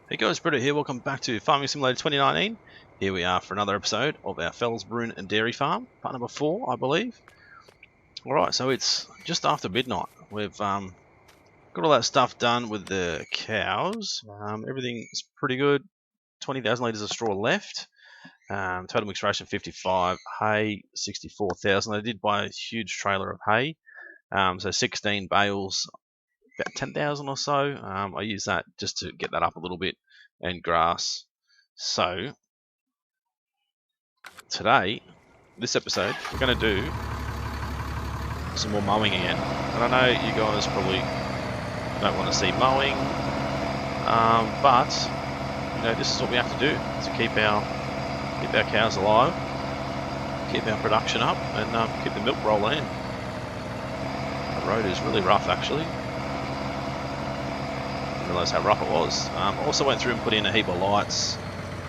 Hey guys, Britta here. Welcome back to Farming Simulator 2019. Here we are for another episode of our Felsbrunn and Dairy Farm, part number 4, I believe. Alright, so it's just after midnight. We've got all that stuff done with the cows. Everything's pretty good. 20,000 litres of straw left. Total mixed ration 55. Hay 64,000. I did buy a huge trailer of hay. So 16 bales, about 10,000 or so. I use that just to get that up a little bit, and grass. So today, this episode, we're going to do some more mowing again. And I know you guys probably don't want to see mowing, but you know, this is what we have to do to keep our cows alive, keep our production up, and keep the milk rolling in. The road is really rough, actually. I didn't realise how rough it was. Also went through and put in a heap of lights.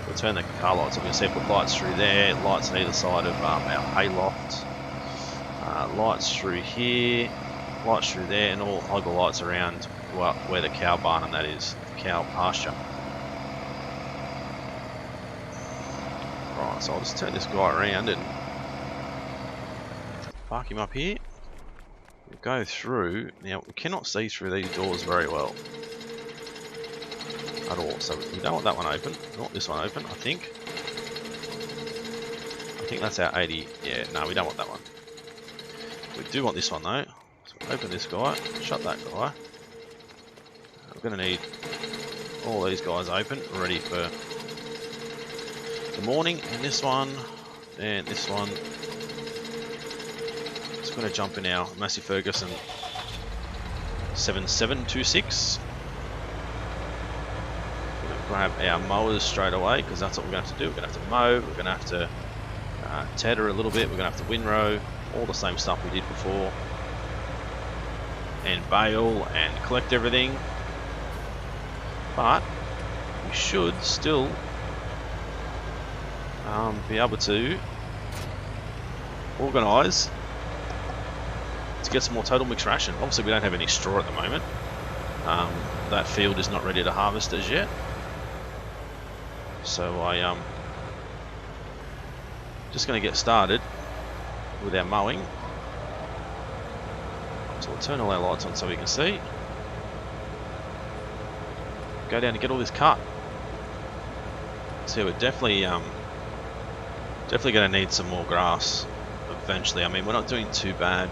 We'll turn the car lights off. You can see I put lights through there, lights on either side of our hay loft, lights through here, lights through there, and all the lights around where the cow barn and that is, the cow pasture. Right, so I'll just turn this guy around and park him up here. We'll go through. Now, we cannot see through these doors very well at all, so we don't want that one open. We want this one open, I think. I think that's our 80. Yeah, no, we don't want that one. We do want this one though. So we'll open this guy, shut that guy. We're going to need all these guys open, ready for the morning. And this one, and this one. Just going to jump in our Massey Ferguson 7726. Grab our mowers straight away, because that's what we're going to have to do. We're going to have to mow, we're going to have to tether a little bit, we're going to have to windrow, all the same stuff we did before, and bale and collect everything. But we should still be able to organise to get some more total mixed ration. Obviously we don't have any straw at the moment. That field is not ready to harvest as yet. So I just going to get started with our mowing. So we'll turn all our lights on so we can see. Go down and get all this cut. So we're definitely going to need some more grass eventually. I mean, we're not doing too bad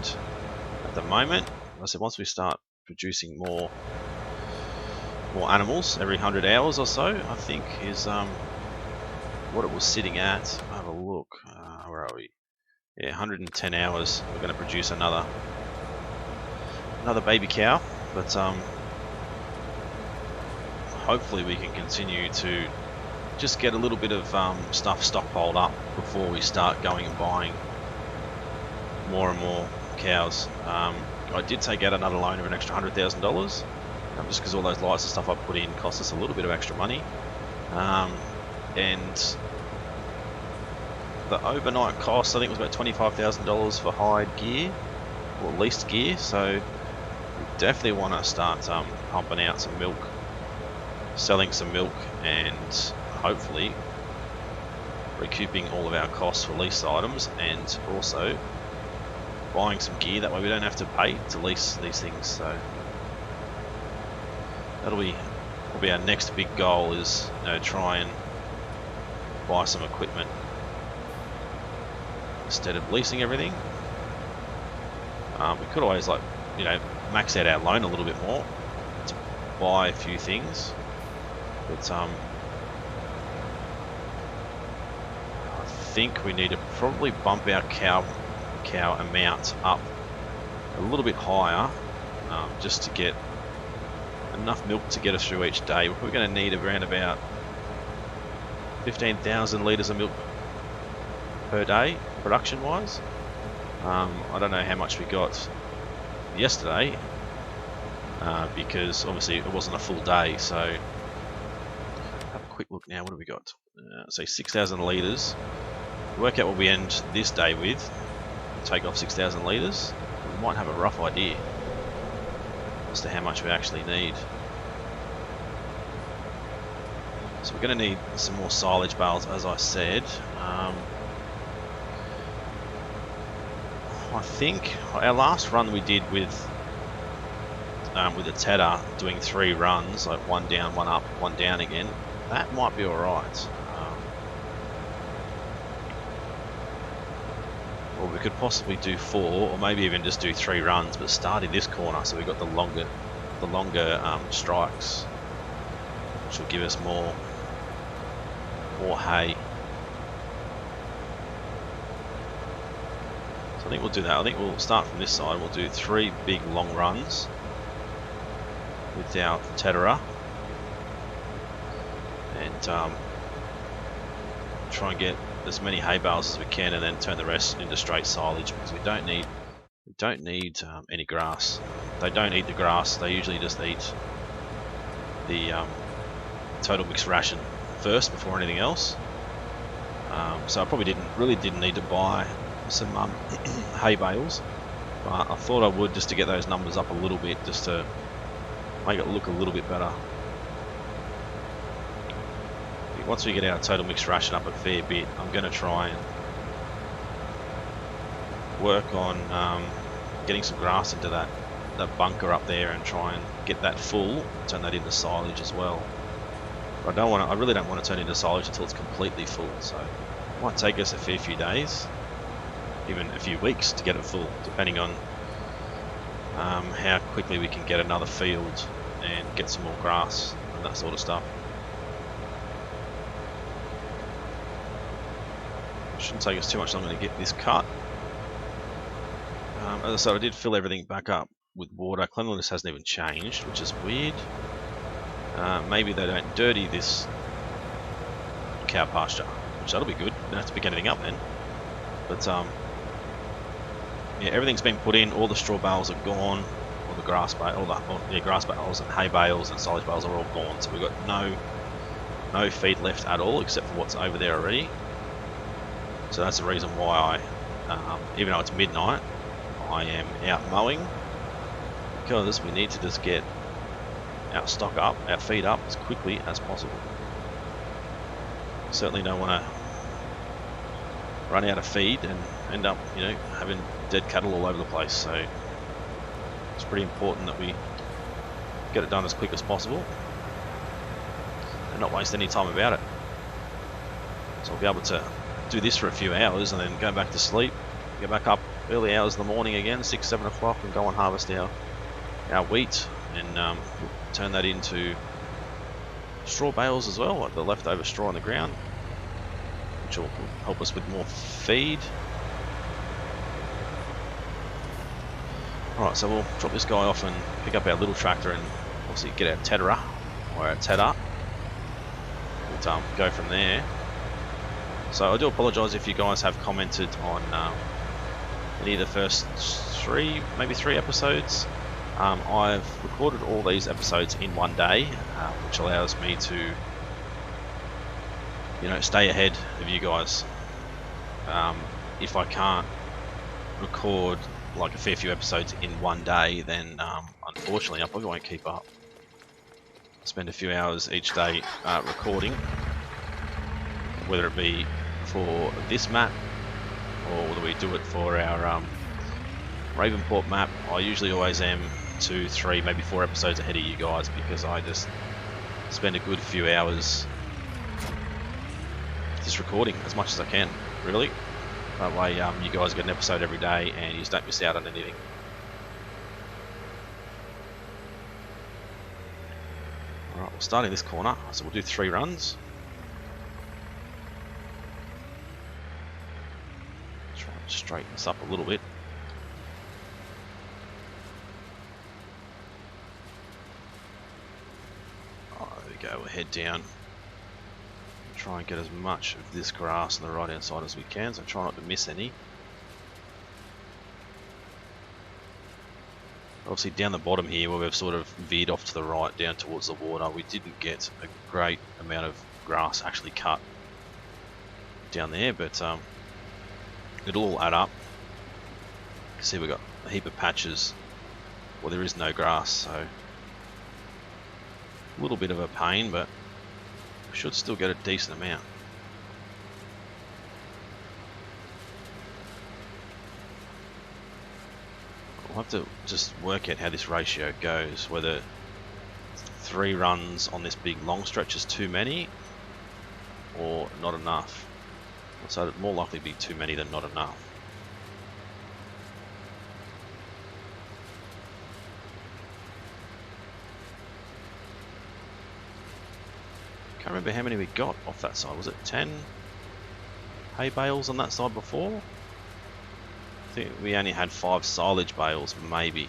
at the moment. I said once we start producing more animals every 100 hours or so, I think is what it was sitting at. I'll have a look. Where are we? Yeah, 110 hours. We're going to produce another baby cow, but hopefully we can continue to just get a little bit of stuff stockpiled up before we start going and buying more and more cows. I did take out another loan of an extra $100,000. Just because all those lights and stuff I put in cost us a little bit of extra money, and the overnight cost I think was about $25,000 for hired gear or leased gear. So we definitely want to start pumping out some milk, selling some milk, and hopefully recouping all of our costs for leased items, and also buying some gear. That way we don't have to pay to lease these things. So that'll be our next big goal, is try and buy some equipment instead of leasing everything. We could always max out our loan a little bit more to buy a few things, but I think we need to probably bump our cow amount up a little bit higher, just to get enough milk to get us through each day. We're going to need around about 15,000 litres of milk per day, production wise. I don't know how much we got yesterday, because obviously it wasn't a full day. So have a quick look now. What have we got? Say 6,000 litres. Work out what we end this day with. Take off 6,000 litres. We might have a rough idea as to how much we actually need. So we're going to need some more silage bales, as I said. I think our last run we did with the Tedder, doing 3 runs, like 1 down, 1 up, 1 down again, that might be alright. Or we could possibly do 4, or maybe even just do 3 runs, but start in this corner so we've got the longer strikes, which will give us more hay. So I think we'll do that. I think we'll start from this side. We'll do 3 big long runs with our Tedderer, and try and get as many hay bales as we can, and then turn the rest into straight silage, because we don't need any grass. They don't eat the grass. They usually just eat the total mixed ration first before anything else. So I probably didn't need to buy some hay bales, but I thought I would, just to get those numbers up a little bit, just to make it look a little bit better. Once we get our total mixed ration up a fair bit, I'm going to try and work on getting some grass into that bunker up there, and try and get that full, turn that into silage as well. But I really don't want to turn it into silage until it's completely full, so it might take us a fair few days, even a few weeks, to get it full, depending on how quickly we can get another field and get some more grass and that sort of stuff. Shouldn't take us too much longer to get this cut. As I said, I did fill everything back up with water. Cleanliness hasn't even changed, which is weird. Maybe they don't dirty this cow pasture, which that'll be good. Don't have to pick anything up then. But yeah, everything's been put in. All the straw bales are gone. All the grass grass bales and hay bales and silage bales are all gone. So we've got no feed left at all, except for what's over there already. So that's the reason why even though it's midnight, I am out mowing, because we need to just get our stock up, our feed up, as quickly as possible. Certainly don't want to run out of feed and end up, having dead cattle all over the place. So it's pretty important that we get it done as quick as possible and not waste any time about it. So I'll be able to do this for a few hours and then go back to sleep, get back up early hours in the morning again, 6, 7 o'clock, and go and harvest our wheat, and turn that into straw bales as well, like the leftover straw on the ground, which will help us with more feed. Alright, so we'll drop this guy off and pick up our little tractor, and obviously get our Tedderer, or our Tedder, and go from there. So I do apologise if you guys have commented on any of the first 3, maybe 3 episodes. I've recorded all these episodes in one day, which allows me to, stay ahead of you guys. If I can't record like a fair few episodes in one day, then unfortunately I probably won't keep up. Spend a few hours each day recording, whether it be for this map or whether we do it for our Ravenport map. I usually always am 2, 3, maybe 4 episodes ahead of you guys, because I just spend a good few hours just recording as much as I can, really. That way you guys get an episode every day and you just don't miss out on anything. Alright, we're starting this corner, so we'll do 3 runs. Straighten this up a little bit. Oh, there we go, we'll head down. Try and get as much of this grass on the right hand side as we can, so try not to miss any. Obviously down the bottom here, where we've sort of veered off to the right down towards the water, we didn't get a great amount of grass actually cut down there, but it'll all add up. You can see we've got a heap of patches where there is no grass, so a little bit of a pain, but we should still get a decent amount. We'll have to just work out how this ratio goes, whether 3 runs on this big long stretch is too many or not enough. So it'd more likely be too many than not enough. Can't remember how many we got off that side. Was it 10 hay bales on that side before? I think we only had 5 silage bales, maybe.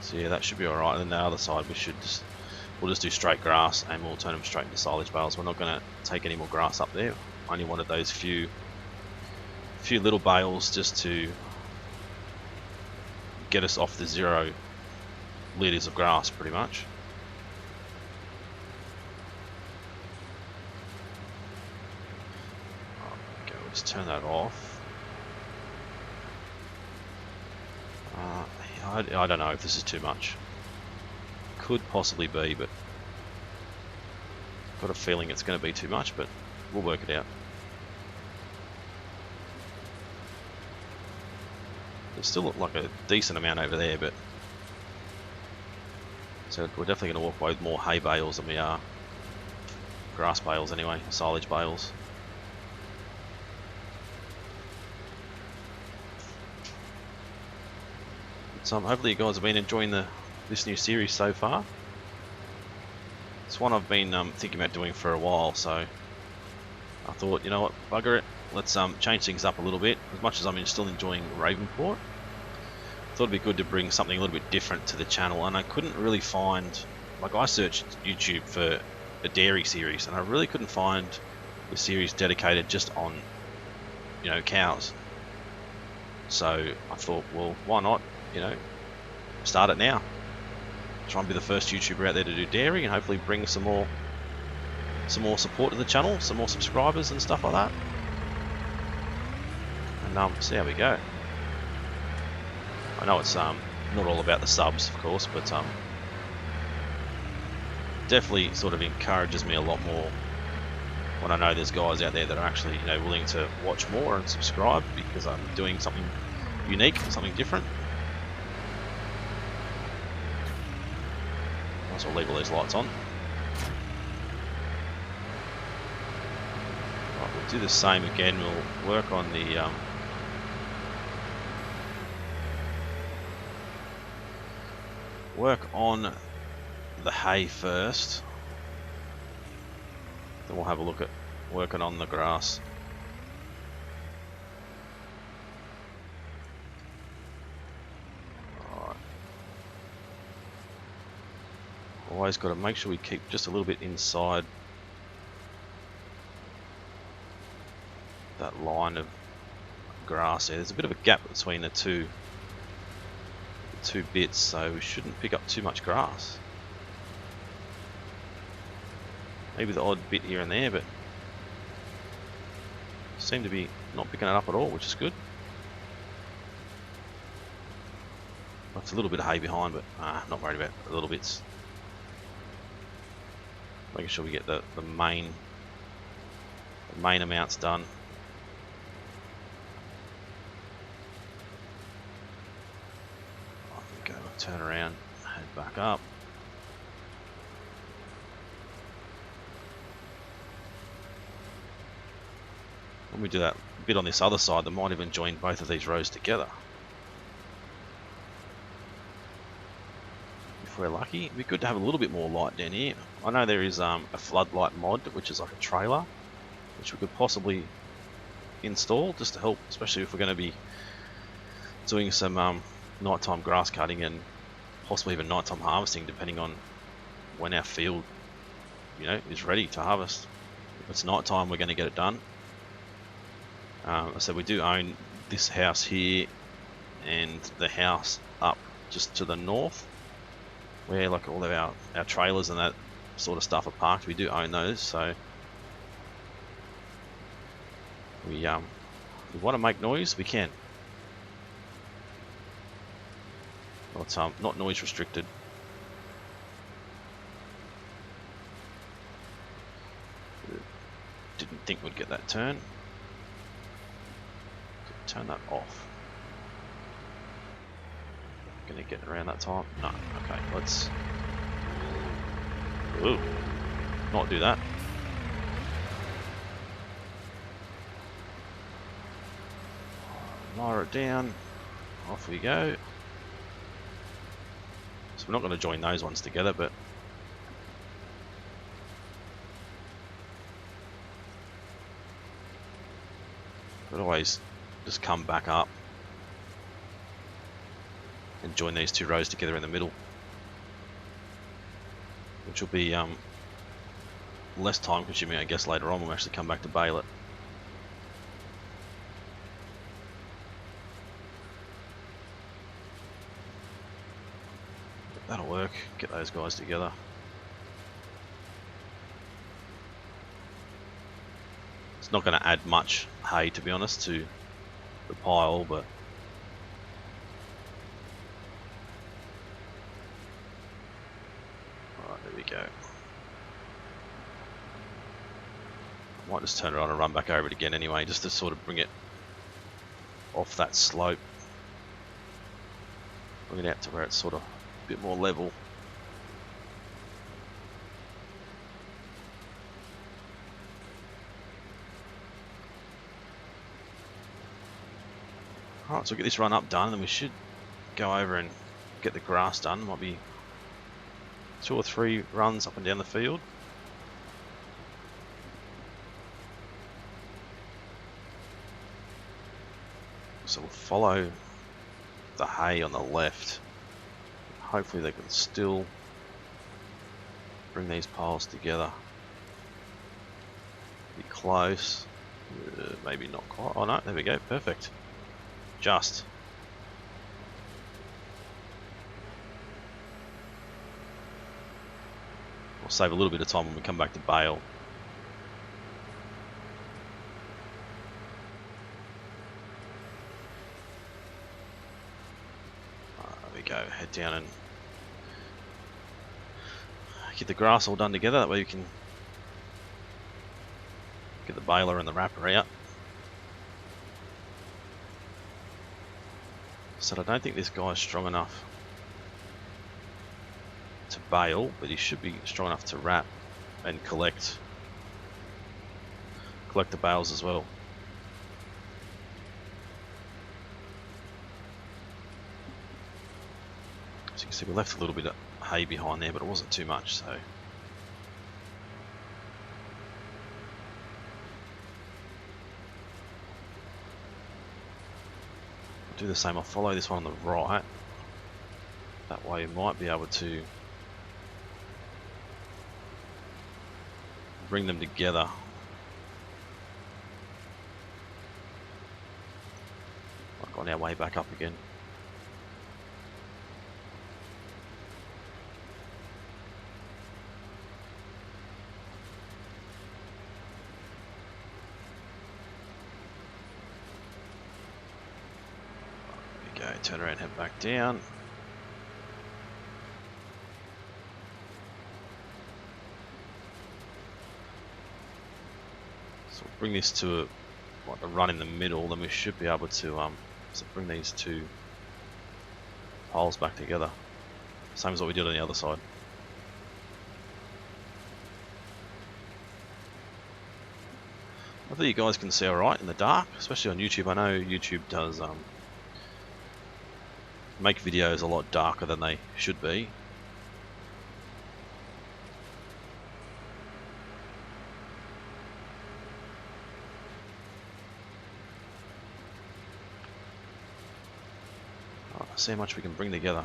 So yeah, that should be alright. And then the other side, we'll just do straight grass and we'll turn them straight into silage bales. We're not going to take any more grass up there. Only wanted those few little bales just to get us off the 0 litres of grass, pretty much. Okay, we'll just turn that off. I don't know if this is too much. Could possibly be, but got a feeling it's going to be too much, but we'll work it out. There's still like a decent amount over there, but so we're definitely going to walk away with more hay bales than we are grass bales anyway, silage bales. So hopefully you guys have been enjoying this new series so far. It's one I've been thinking about doing for a while, so I thought, you know what, bugger it, let's change things up a little bit. As much as I'm still enjoying Ravenport, I thought it'd be good to bring something a little bit different to the channel, and I couldn't really find, like I searched YouTube for a dairy series, and I really couldn't find a series dedicated just on, you know, cows. So I thought, well, why not? You know, start it now. Try and be the first YouTuber out there to do dairy, and hopefully bring some more support to the channel, some more subscribers and stuff like that. And see how we go. I know it's not all about the subs, of course, but definitely sort of encourages me a lot more when I know there's guys out there that are actually, you know, willing to watch more and subscribe because I'm doing something unique, something different. So I'll leave all these lights on. Right, we'll do the same again. We'll work on the hay first. Then we'll have a look at working on the grass. Always got to make sure we keep just a little bit inside that line of grass there. There's a bit of a gap between the two bits, so we shouldn't pick up too much grass. Maybe the odd bit here and there, but seem to be not picking it up at all, which is good. Left a little bit of hay behind, but not worried about the little bits. Making sure we get the main amounts done. Off we go, turn around, head back up. When we do that bit on this other side, that might even join both of these rows together. If we're lucky, it'd be good to have a little bit more light down here. I know there is a floodlight mod, which is like a trailer, which we could possibly install just to help, especially if we're going to be doing some nighttime grass cutting and possibly even nighttime harvesting, depending on when our field, you know, is ready to harvest. If it's nighttime, we're going to get it done. So we do own this house here and the house up just to the north, where like all of our trailers and that sort of stuff are parked. We do own those, so we want to make noise, we can. Well, it's not noise restricted. think we'd get that turn. Turn that off. Gonna get around that time? No. Okay, let's. Ooh, not do that. Lower it down. Off we go. So we're not going to join those ones together, but always just come back up and join these two rows together in the middle, which will be less time consuming, I guess. Later on we'll actually come back to bale it. That'll work. Get those guys together. It's not going to add much hay, to be honest, to the pile, but alright, there we go. I might just turn it on and run back over it again anyway, just to sort of bring it off that slope. Bring it out to where it's sort of a bit more level. Alright, so we'll get this run up done, and then we should go over and get the grass done. Might be 2 or 3 runs up and down the field. So we'll follow the hay on the left. Hopefully they can still bring these piles together. Be close. Maybe not quite. Oh no, there we go. Perfect. Just. We'll save a little bit of time when we come back to bale. There we go. Head down and get the grass all done together. That way we can get the baler and the wrapper out. So I don't think this guy's strong enough to bale, but he should be strong enough to wrap and collect the bales as well. So you can see we left a little bit of hay behind there, but it wasn't too much, so do the same. I'll follow this one on the right. That way you might be able to bring them together. Like on our way back up again. Turn around, head back down. So we'll bring this to like a run in the middle, then we should be able to so bring these two piles back together. Same as what we did on the other side. Hopefully you guys can see alright in the dark, especially on YouTube. I know YouTube does make videos a lot darker than they should be. Right, see how much we can bring together.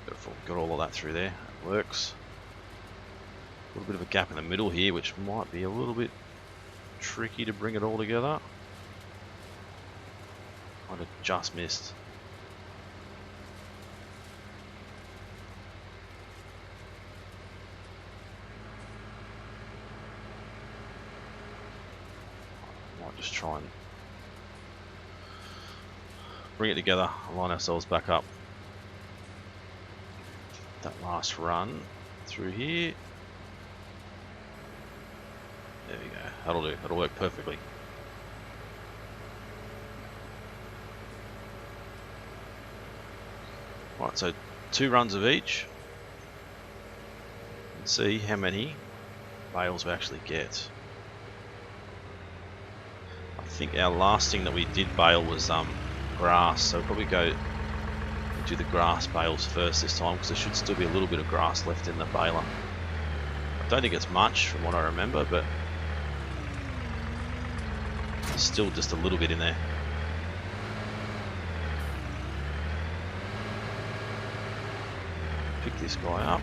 Beautiful, got all of that through there. It works. A little bit of a gap in the middle here, which might be a little bit tricky to bring it all together. Might have just missed. Might just try and bring it together, line ourselves back up. that last run through here. There we go. That'll do. That'll work perfectly. Right, so 2 runs of each. And see how many bales we actually get. I think our last thing that we did bale was grass, so we'll probably go do the grass bales first this time, because there should still be a little bit of grass left in the baler. I don't think it's much from what I remember, but there's still just a little bit in there. Pick this guy up.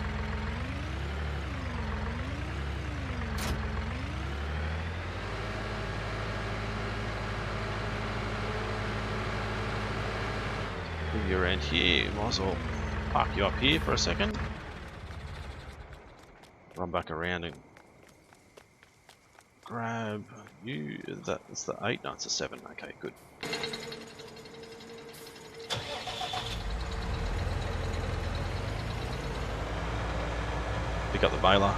Bring you around here. Might as well park you up here for a second. Run back around and grab you. That's the 8. No, it's a 7. Okay, good. Pick up the baler.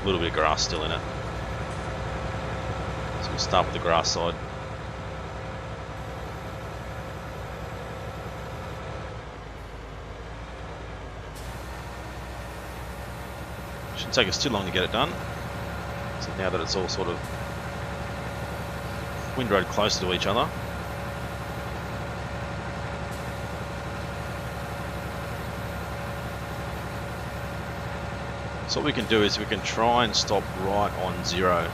A little bit of grass still in it. So we'll start with the grass side. Shouldn't take us too long to get it done. So now that it's all sort of windrowed closer to each other, so what we can do is we can try and stop right on 0,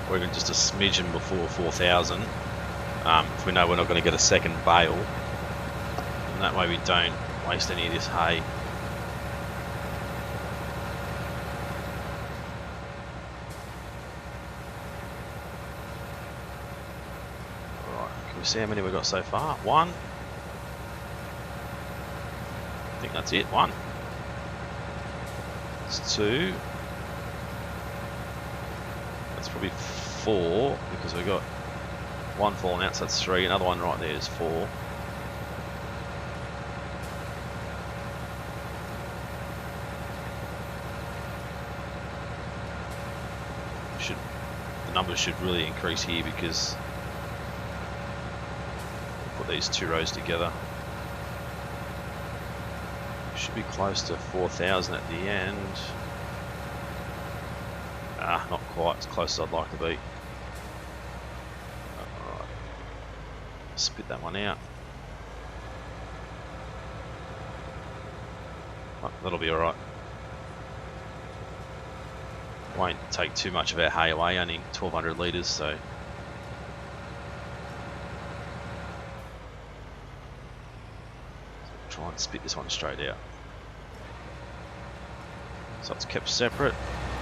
or even just a smidgen before 4,000, if we know we're not going to get a second bale, and that way we don't waste any of this hay. See how many we've got so far? 1. I think that's it. 1. It's 2. That's probably 4 because we've got 1 falling out, so that's 3. Another one right there is 4. The numbers should really increase here because these 2 rows together. Should be close to 4,000 at the end. Not quite as close as I'd like to be. Alright. Spit that one out. Oh, that'll be alright. Won't take too much of our hay away, only 1,200 litres, so try and spit this one straight out. So it's kept separate.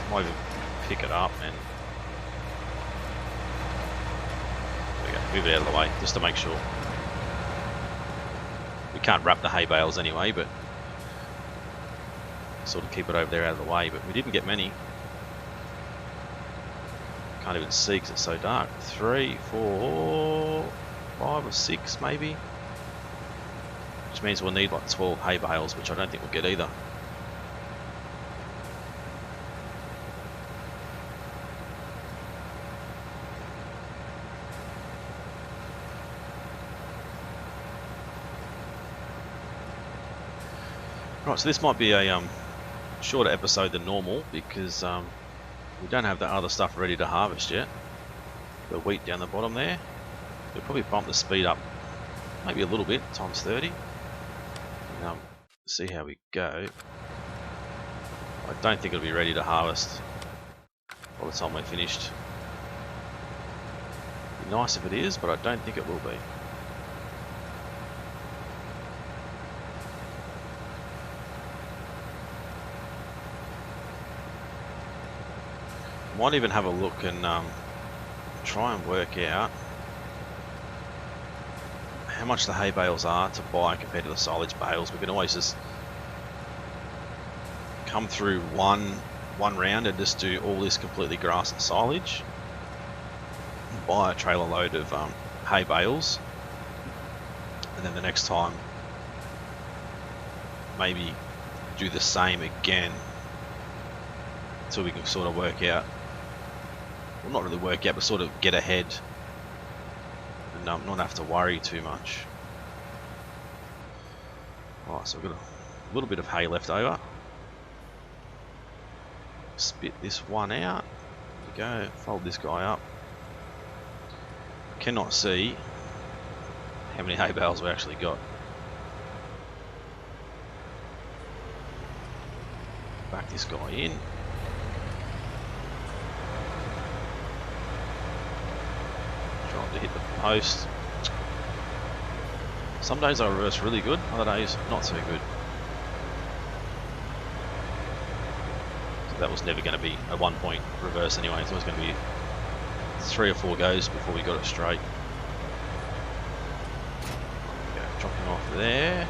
Might even pick it up and there we go, move it out of the way just to make sure. We can't wrap the hay bales anyway, but sort of keep it over there out of the way. But we didn't get many. Can't even see because it's so dark. 3, 4, 5 or 6 maybe. Which means we'll need like 12 hay bales, which I don't think we'll get either. Right, so this might be a shorter episode than normal because we don't have the other stuff ready to harvest yet. The wheat down the bottom there. We'll probably bump the speed up maybe a little bit, times 30. And, see how we go. I don't think it'll be ready to harvest by the time we're finished. It'd be nice if it is, but I don't think it will be. Might even have a look and try and work out how much the hay bales are to buy compared to the silage bales. We can always just come through one one round and just do all this completely grass and silage. Buy a trailer load of hay bales, and then the next time maybe do the same again until we can sort of work out, well, not really work out, but sort of get ahead and not have to worry too much. Alright, so we've got a little bit of hay left over. Spit this one out. There we go. Fold this guy up. Cannot see how many hay bales we actually got. Back this guy in. Trying to hit the post. Some days I reverse really good, other days not so good. So that was never going to be a 1 point reverse anyway. It's always going to be 3 or 4 goes before we got it straight. Okay, dropping off there.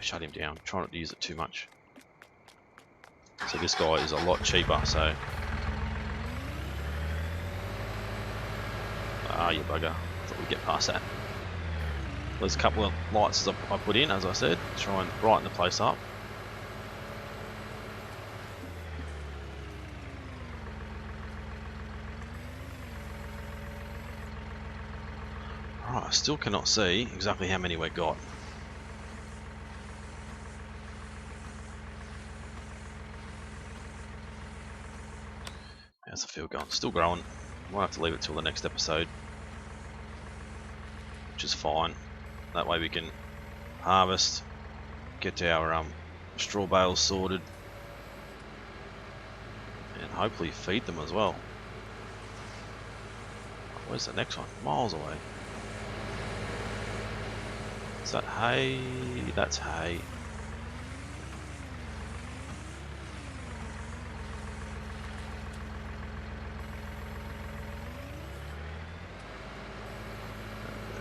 Shut him down. Try not to use it too much. So this guy is a lot cheaper, so... Ah, you bugger. Thought we'd get past that. There's a couple of lights I put in, as I said, to try and brighten the place up. Alright, I still cannot see exactly how many we've got. How's the field going? Still growing. Might have to leave it till the next episode, which is fine. That way we can harvest, get our straw bales sorted, and hopefully feed them as well. Where's the next one? Miles away. Is that hay? That's hay.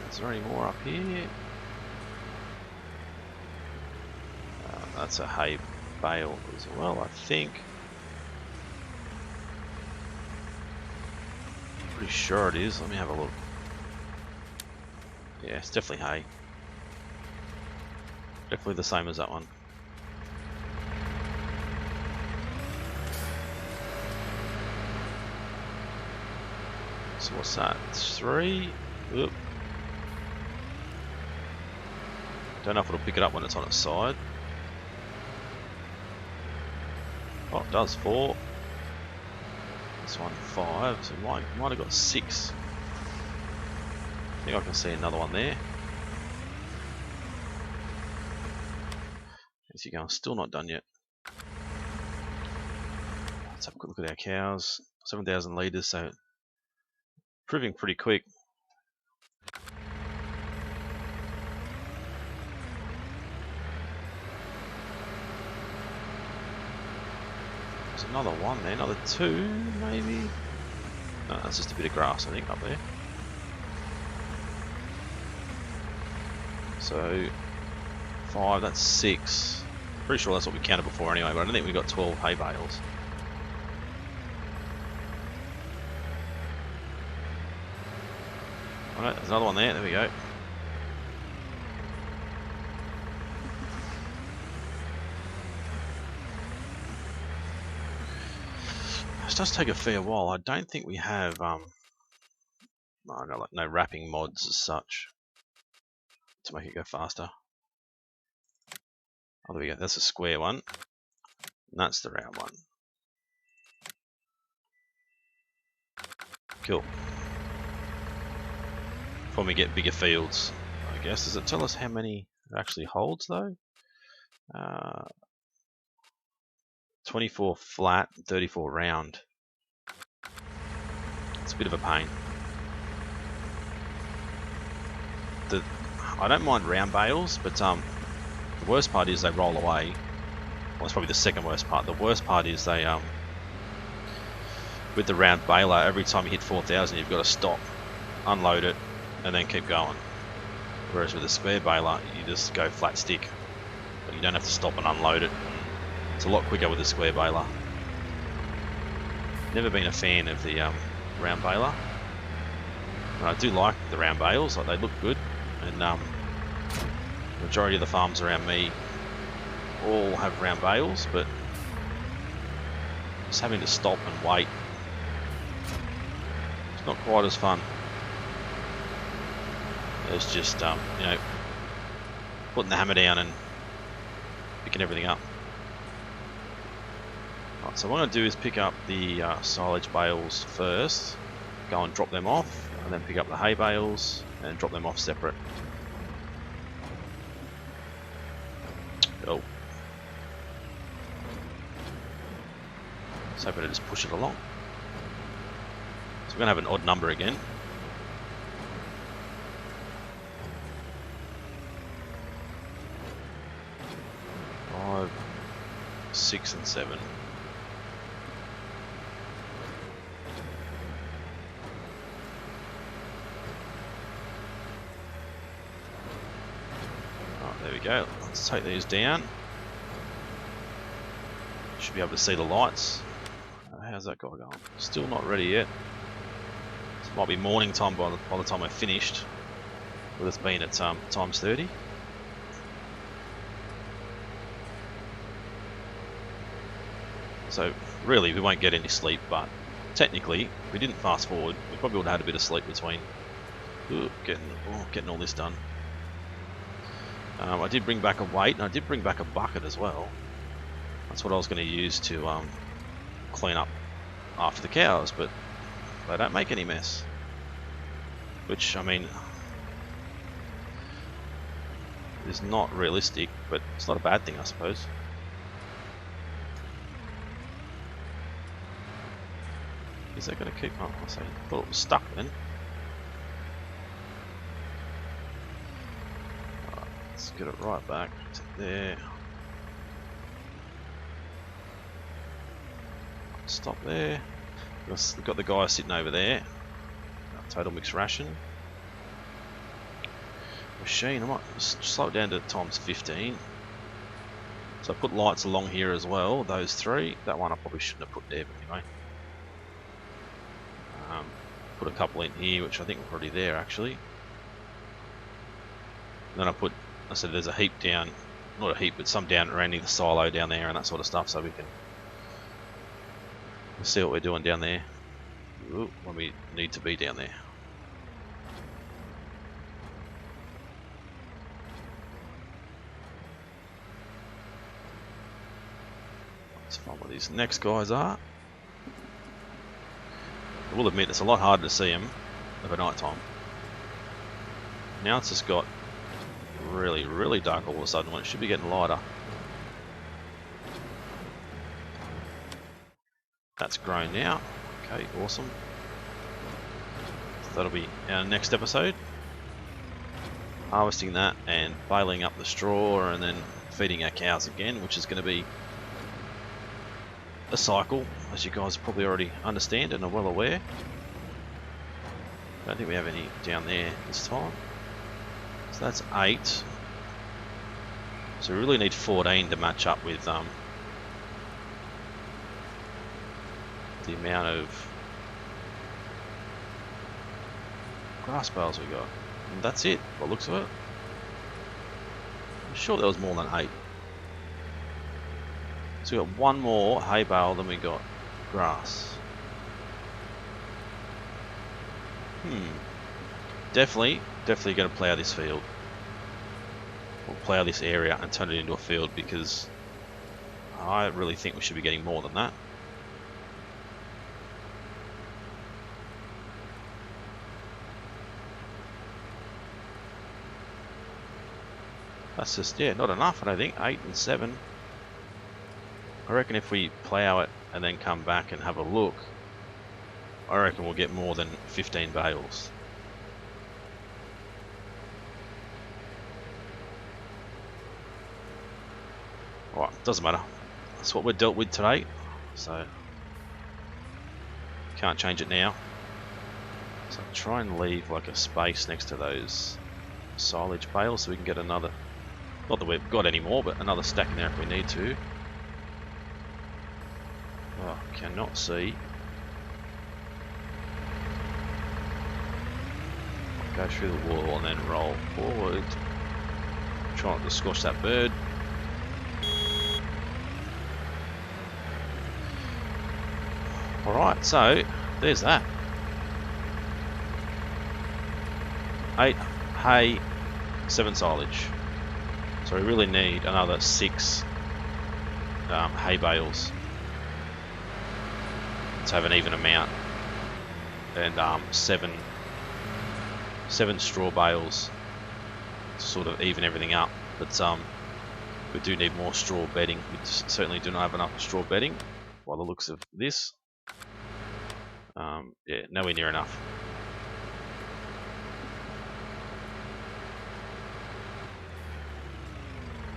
Is there any more up here? That's a hay bale as well, I think. Pretty sure it is. Let me have a look. Yeah, it's definitely hay. Definitely the same as that one. So what's that? It's 3. Oop. Don't know if it'll pick it up when it's on its side. Oh, it does 4. This one 5, so it might have got 6. I think I can see another one there. As you go, still not done yet. Let's have a quick look at our cows. 7,000 litres, so proving pretty quick. There's another one there, another 2 maybe? No, that's just a bit of grass I think up there. So 5, that's 6. Pretty sure that's what we counted before anyway, but I don't think we got 12 hay bales. Alright, there's another one there, there we go. This does take a fair while. I don't think we have no wrapping mods as such to make it go faster. Oh, there we go. That's a square one. And that's the round one. Cool. When we get bigger fields, I guess. Does it tell us how many it actually holds though? 24 flat, 34 round. It's a bit of a pain. I don't mind round bales, but the worst part is they roll away. Well, it's probably the second worst part. The worst part is they with the round baler, every time you hit 4,000 you've got to stop unload it, and then keep going. Whereas with a square baler, you just go flat stick. But you don't have to stop and unload it. It's a lot quicker with a square baler. Never been a fan of the round baler. I do like the round bales, like they look good, and majority of the farms around me all have round bales, but just having to stop and wait, it's not quite as fun. It's just you know, putting the hammer down and picking everything up. Right, so what I'm going to do is pick up the silage bales first, go and drop them off, and then pick up the hay bales and drop them off separate. Oh. Just hoping to just push it along. So we're going to have an odd number again. 5, 6 and 7. There we go. Let's take these down. Should be able to see the lights. How's that guy going? Still not ready yet. It might be morning time by the time I've finished. With us being at times 30. So really we won't get any sleep, but technically if we didn't fast forward, we probably would have had a bit of sleep between getting all this done. I did bring back a weight, and I did bring back a bucket as well. That's what I was going to use to clean up after the cows, but they don't make any mess. Which, I mean, is not realistic, but it's not a bad thing, I suppose. Is that going to keep? Oh, I thought it was stuck then. Let's get it right back to there. Stop there. We've got the guy sitting over there. Total mixed ration. Machine, I might slow it down to times 15. So I put lights along here as well, those 3. That one I probably shouldn't have put there, but anyway. Put a couple in here, which I think were already there actually. And then I said there's a heap down, not a heap, but some down around the silo down there and that sort of stuff, so we can see what we're doing down there when we need to be down there. Let's find what these next guys are. I will admit it's a lot harder to see them over night time. Now it's just got really dark all of a sudden when it should be getting lighter. That's grown now. Okay, awesome. So that'll be our next episode. Harvesting that and baling up the straw and then feeding our cows again, which is going to be a cycle, as you guys probably already understand and are well aware. I don't think we have any down there this time. So that's 8. So we really need 14 to match up with the amount of grass bales we got. And that's it, by the looks of it. I'm sure there was more than 8. So we got one more hay bale than we got grass. Definitely going to plough this field. Or plough this area and turn it into a field, because I really think we should be getting more than that. That's just, yeah, not enough, I don't think. 8 and 7. I reckon if we plough it and then come back and have a look, I reckon we'll get more than 15 bales. Alright, doesn't matter. That's what we're dealt with today, so can't change it now. So try and leave like a space next to those silage bales so we can get another, not that we've got any more, but another stack in there if we need to. Oh, cannot see. Go through the wall and then roll forward. Try not to squash that bird. Alright, so there's that. 8 hay, 7 silage. So we really need another 6 hay bales to have an even amount, and 7 straw bales to sort of even everything up. But we do need more straw bedding. We certainly do not have enough straw bedding by the looks of this. Yeah, nowhere near enough.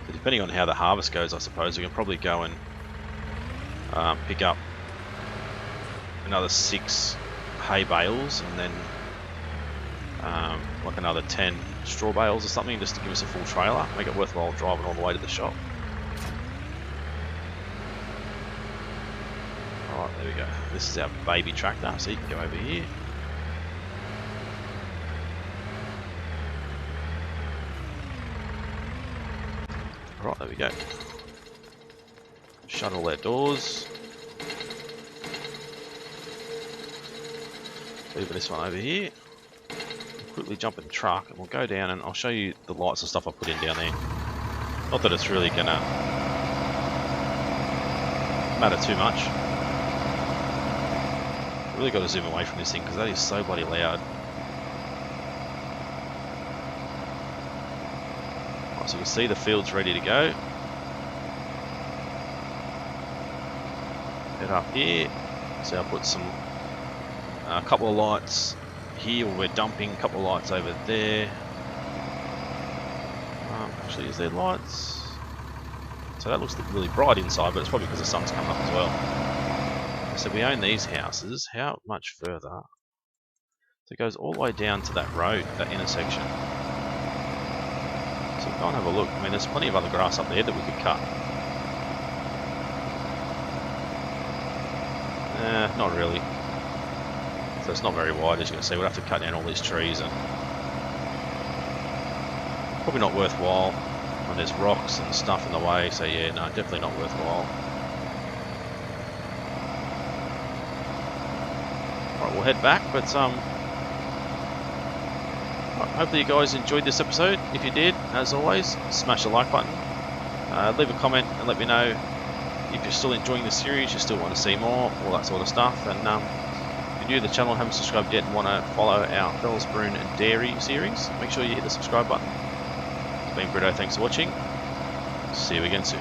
So depending on how the harvest goes, I suppose we can probably go and pick up another 6 hay bales and then like another 10 straw bales or something, just to give us a full trailer, make it worthwhile driving all the way to the shop. Alright, there we go. This is our baby tractor, so you can go over here. Alright, there we go. Shut all their doors. Leave this one over here. Quickly jump in the truck and we'll go down and I'll show you the lights and stuff I put in down there. Not that it's really gonna matter too much. Really got to zoom away from this thing because that is so bloody loud. Right, so you can see the field's ready to go. Head up here. So I'll put a couple of lights here where we're dumping, a couple of lights over there. Actually, is there lights? So that looks really bright inside, but it's probably because the sun's coming up as well. So we own these houses. How much further? So it goes all the way down to that road, that intersection. So go and have a look. I mean, there's plenty of other grass up there that we could cut. Not really. So it's not very wide, as you can see. We'll have to cut down all these trees, and probably not worthwhile when there's rocks and stuff in the way. So yeah, no, definitely not worthwhile. Alright, we'll head back, but hopefully you guys enjoyed this episode. If you did, as always, smash the like button. Leave a comment and let me know if you're still enjoying the series, you still want to see more, all that sort of stuff. And if you're new to the channel, haven't subscribed yet and want to follow our Felsbrunn Dairy series, make sure you hit the subscribe button. It's been Brito, thanks for watching. See you again soon.